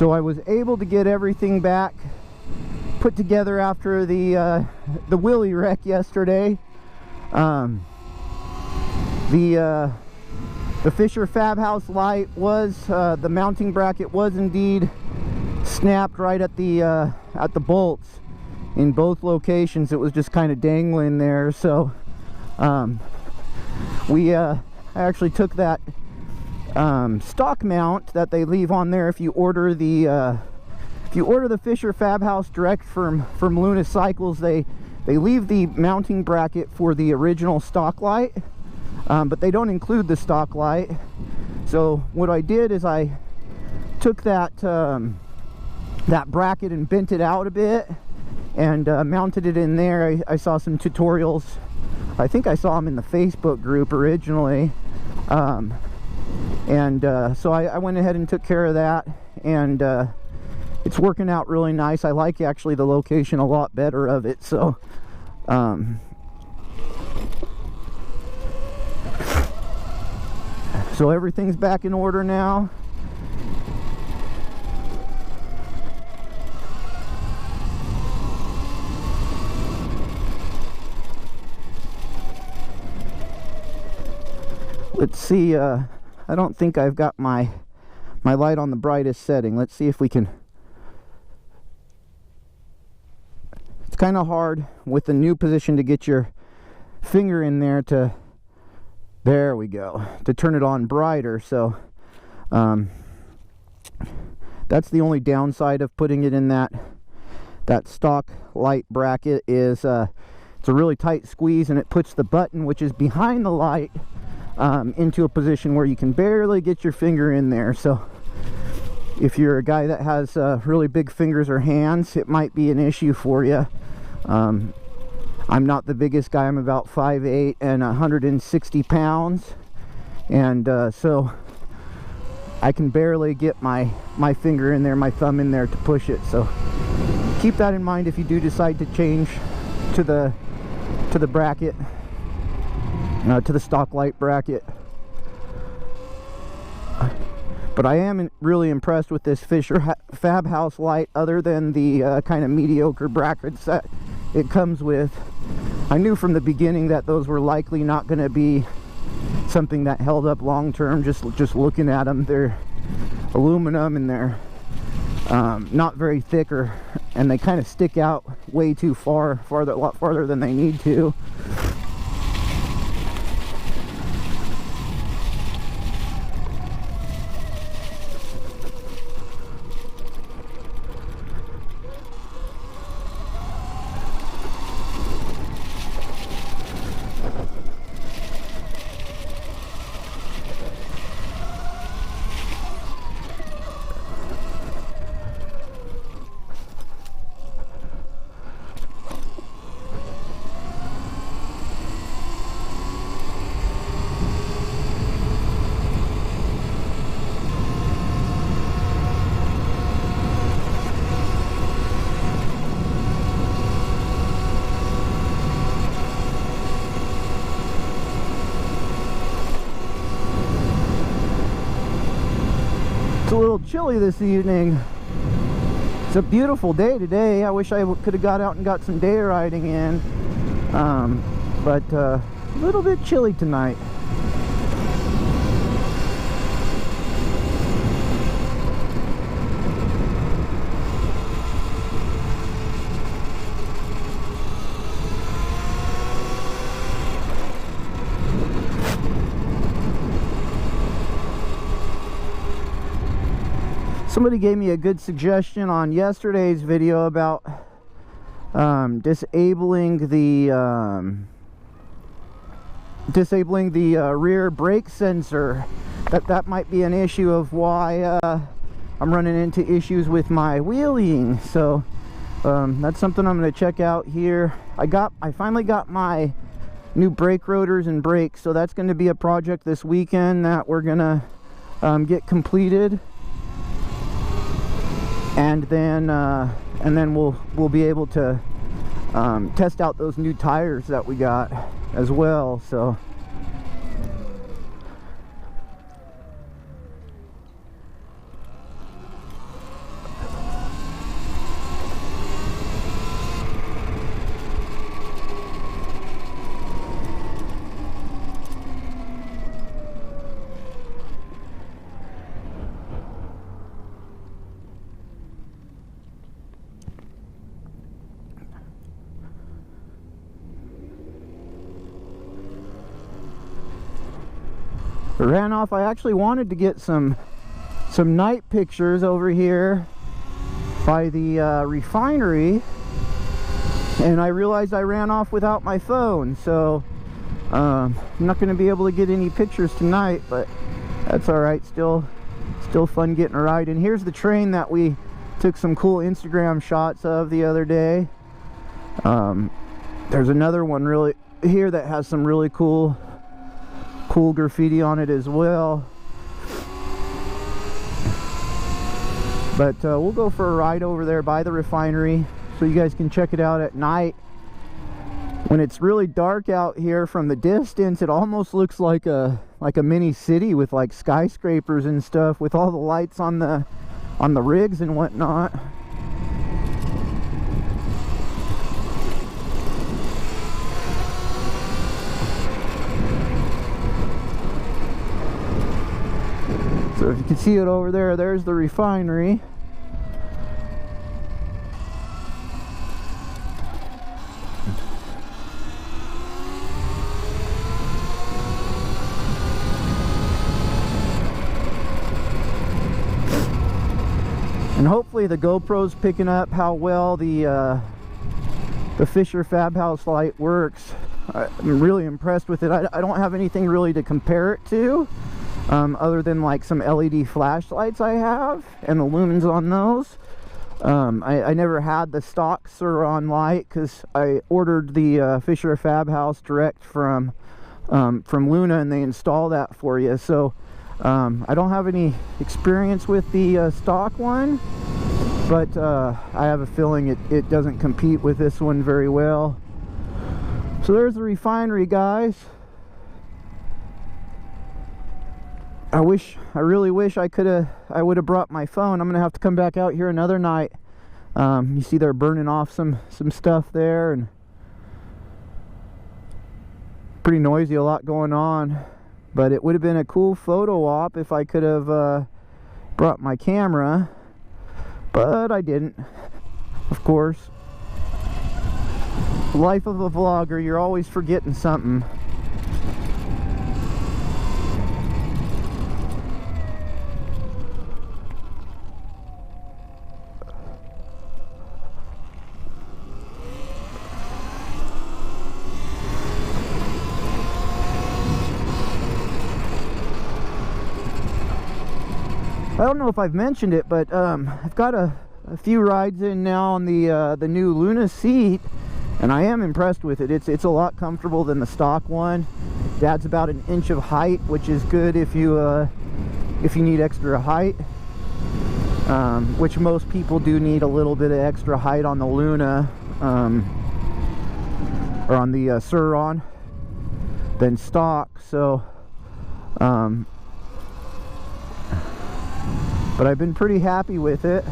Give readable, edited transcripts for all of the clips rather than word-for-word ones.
So I was able to get everything back put together after the wheelie wreck yesterday. The Fisher Fab House light was, the mounting bracket was indeed snapped right at the bolts in both locations. It was just kind of dangling there. So I actually took that stock mount that they leave on there. If you order the Fisher Fab House direct from Luna Cycles, they leave the mounting bracket for the original stock light, but they don't include the stock light. So what I did is I took that bracket and bent it out a bit and mounted it in there. I saw some tutorials. I think I saw them in the Facebook group originally, so I went ahead and took care of that, and it's working out really nice. I like actually the location a lot better of it. So so everything's back in order now. Let's see, I don't think I've got my light on the brightest setting. Let's see if we can. It's kind of hard with the new position to get your finger in there to, there we go, to turn it on brighter. So that's the only downside of putting it in that stock light bracket, is it's a really tight squeeze, and it puts the button, which is behind the light, into a position where you can barely get your finger in there. So if you're a guy that has really big fingers or hands, it might be an issue for you. I'm not the biggest guy. I'm about 5'8" and 160 pounds, and so I can barely get my finger in there, my thumb in there to push it. So keep that in mind if you do decide to change to the bracket, to the stock light bracket. But I am really impressed with this Fisher Fab House light, other than the kind of mediocre brackets that it comes with. I knew from the beginning that those were likely not going to be something that held up long term. Just looking at them, they're aluminum, and they're not very thick, and they kind of stick out way too a lot farther than they need to. It's a little chilly this evening. It's a beautiful day today. I wish I could have got out and got some day riding in, but a little bit chilly tonight. Somebody gave me a good suggestion on yesterday's video about disabling the rear brake sensor. That might be an issue of why I'm running into issues with my wheeling. So that's something I'm going to check out here. I finally got my new brake rotors and brakes, so that's going to be a project this weekend that we're going to get completed. And then we'll be able to test out those new tires that we got as well. So It ran off. I actually wanted to get some night pictures over here by the refinery, and I realized I ran off without my phone, so I'm not going to be able to get any pictures tonight, but that's alright. Still fun getting a ride. And here's the train that we took some cool Instagram shots of the other day. There's another one really here that has some really cool graffiti on it as well. But we'll go for a ride over there by the refinery so you guys can check it out at night. When it's really dark out here, from the distance, it almost looks like a mini city with like skyscrapers and stuff, with all the lights on the rigs and whatnot. So if you can see it over there, there's the refinery. And hopefully the GoPro's picking up how well the Fisher Fab House light works. I'm really impressed with it. I don't have anything really to compare it to, other than like some LED flashlights I have and the lumens on those. I never had the stock sur-ron light because I ordered the Fisher Fab House direct from Luna, and they install that for you. So I don't have any experience with the stock one, but I have a feeling it doesn't compete with this one very well. So there's the refinery, guys. I really wish I would have brought my phone. I'm gonna have to come back out here another night. You see they're burning off some stuff there, and pretty noisy, a lot going on. But it would have been a cool photo op if I could have brought my camera, but I didn't, of course. Life of a vlogger, you're always forgetting something. I don't know if I've mentioned it, but I've got a few rides in now on the new Luna seat, and I am impressed with it. It's a lot comfortable than the stock one. It adds about an inch of height, which is good if you need extra height, which most people do need a little bit of extra height on the Luna, or on the sur-ron than stock. So but I've been pretty happy with it.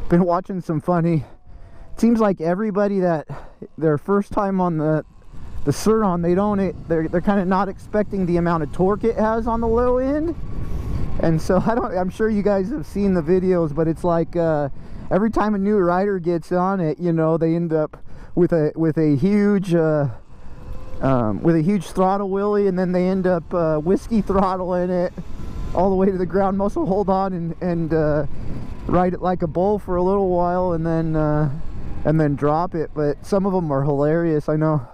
Been watching some funny, it seems like everybody that their first time on the sur-ron, they're kind of not expecting the amount of torque it has on the low end. And so I'm sure you guys have seen the videos, but it's like every time a new rider gets on it, you know, they end up with a huge throttle wheelie, and then they end up whiskey throttling it all the way to the ground. Most will hold on and ride it like a bull for a little while, and then and then drop it. But some of them are hilarious. I know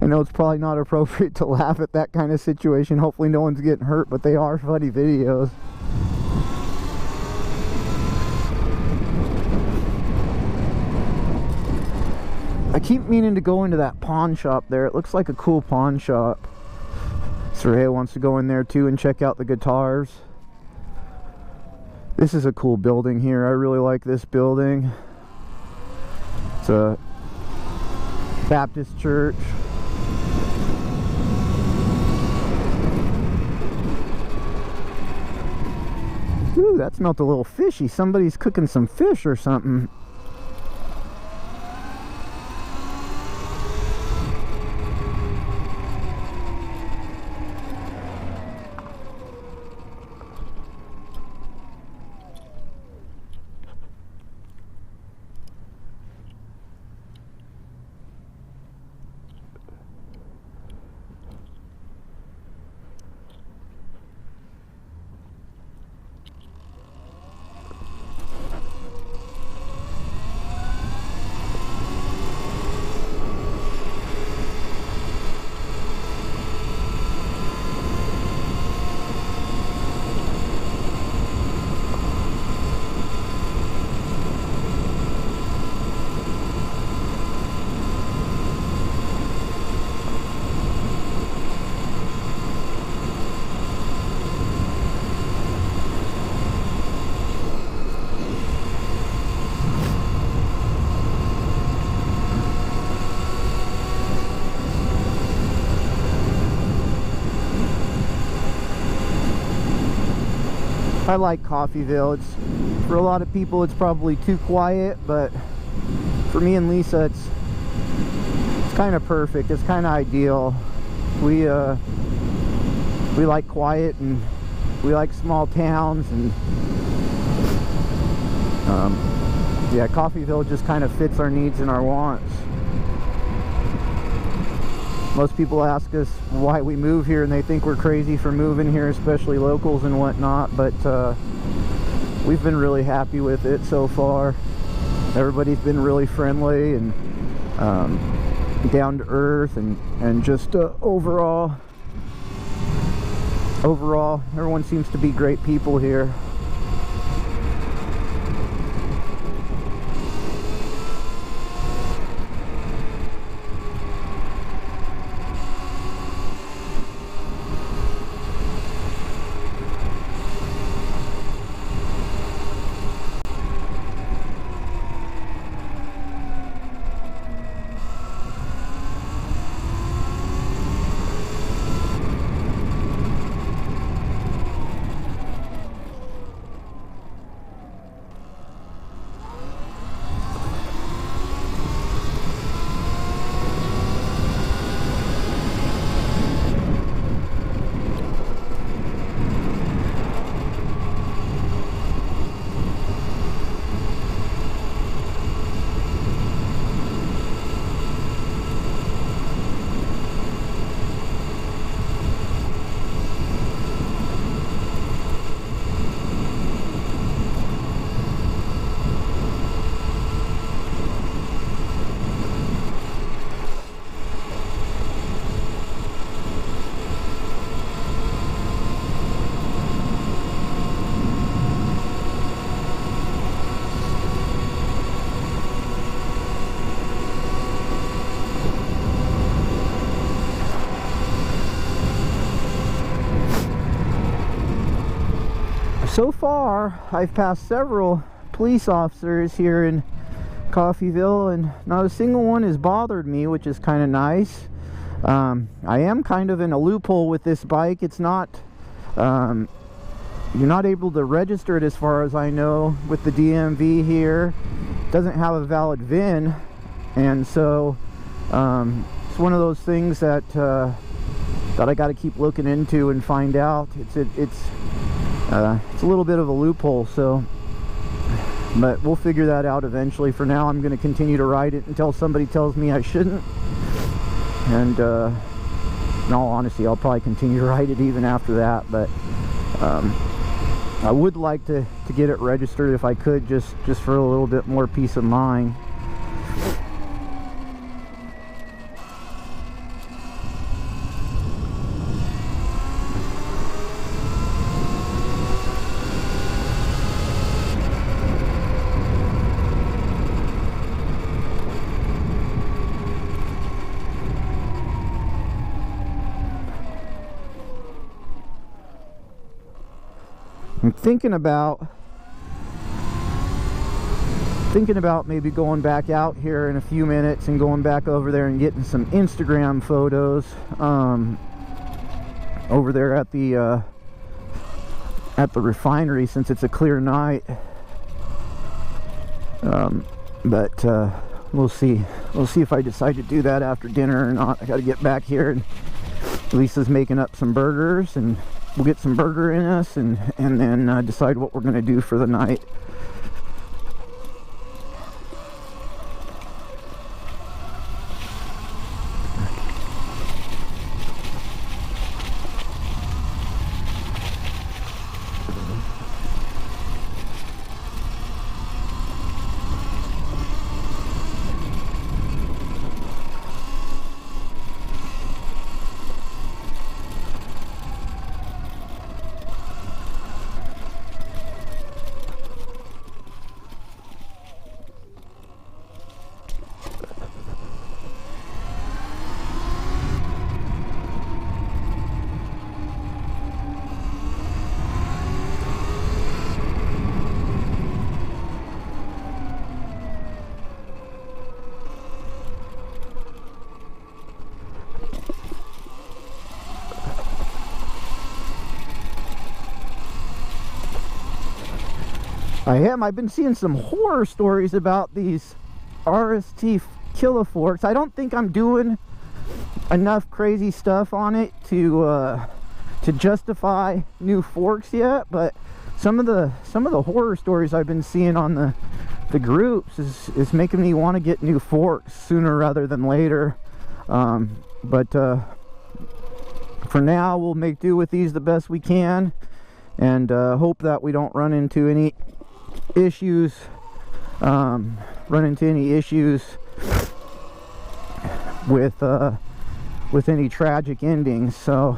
it's probably not appropriate to laugh at that kind of situation. Hopefully no one's getting hurt, but they are funny videos. I keep meaning to go into that pawn shop there. It looks like a cool pawn shop. Soraya wants to go in there too and check out the guitars. This is a cool building here. I really like this building. It's a Baptist church. Ooh, that smelled a little fishy. Somebody's cooking some fish or something. I like Coffeyville. It's, for a lot of people it's probably too quiet, but for me and Lisa it's kind of perfect. It's kind of ideal. We like quiet, and we like small towns, and yeah, Coffeyville just kind of fits our needs and our wants. Most people ask us why we move here, and they think we're crazy for moving here, especially locals and whatnot, but we've been really happy with it so far. Everybody's been really friendly and down to earth, and just overall everyone seems to be great people here. So far, I've passed several police officers here in Coffeyville, and not a single one has bothered me, which is kind of nice. I am kind of in a loophole with this bike. It's not, you're not able to register it as far as I know with the DMV here. It doesn't have a valid VIN, and so it's one of those things that that I got to keep looking into and find out. It's a little bit of a loophole, so, but we'll figure that out eventually. For now, I'm going to continue to ride it until somebody tells me I shouldn't, and in all honesty, I'll probably continue to ride it even after that. But I would like to get it registered if I could, just for a little bit more peace of mind. I'm thinking about maybe going back out here in a few minutes and going back over there and getting some Instagram photos over there at the refinery, since it's a clear night. But we'll see if I decide to do that after dinner or not. I got to get back here, and Lisa's making up some burgers, and we'll get some burger in us, and then decide what we're going to do for the night. I've been seeing some horror stories about these RST killer forks. I don't think I'm doing enough crazy stuff on it to justify new forks yet, but some of the horror stories I've been seeing on the groups is making me want to get new forks sooner rather than later. But for now, we'll make do with these the best we can, and hope that we don't run into any issues with any tragic endings. So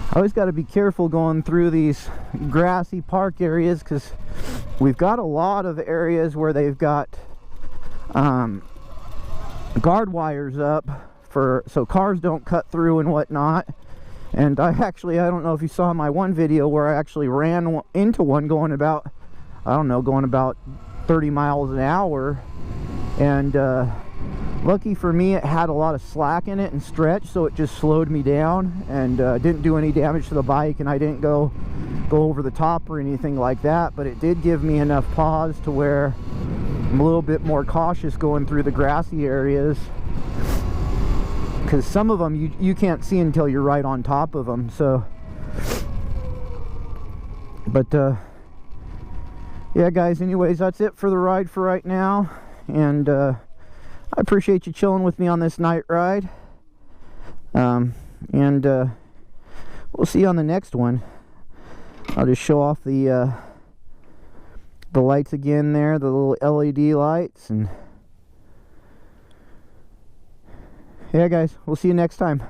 I always got to be careful going through these grassy park areas, because we've got a lot of areas where they've got guard wires up so cars don't cut through and whatnot. And I don't know if you saw my one video where I actually ran into one going about 30 miles an hour, and lucky for me, it had a lot of slack in it and stretch, so it just slowed me down and didn't do any damage to the bike, and I didn't go over the top or anything like that. But it did give me enough pause to where I'm a little bit more cautious going through the grassy areas, because some of them you can't see until you're right on top of them. So, but yeah guys, anyways, that's it for the ride for right now, and I appreciate you chilling with me on this night ride, and we'll see you on the next one. I'll just show off the lights again there, the little LED lights, and yeah guys, we'll see you next time.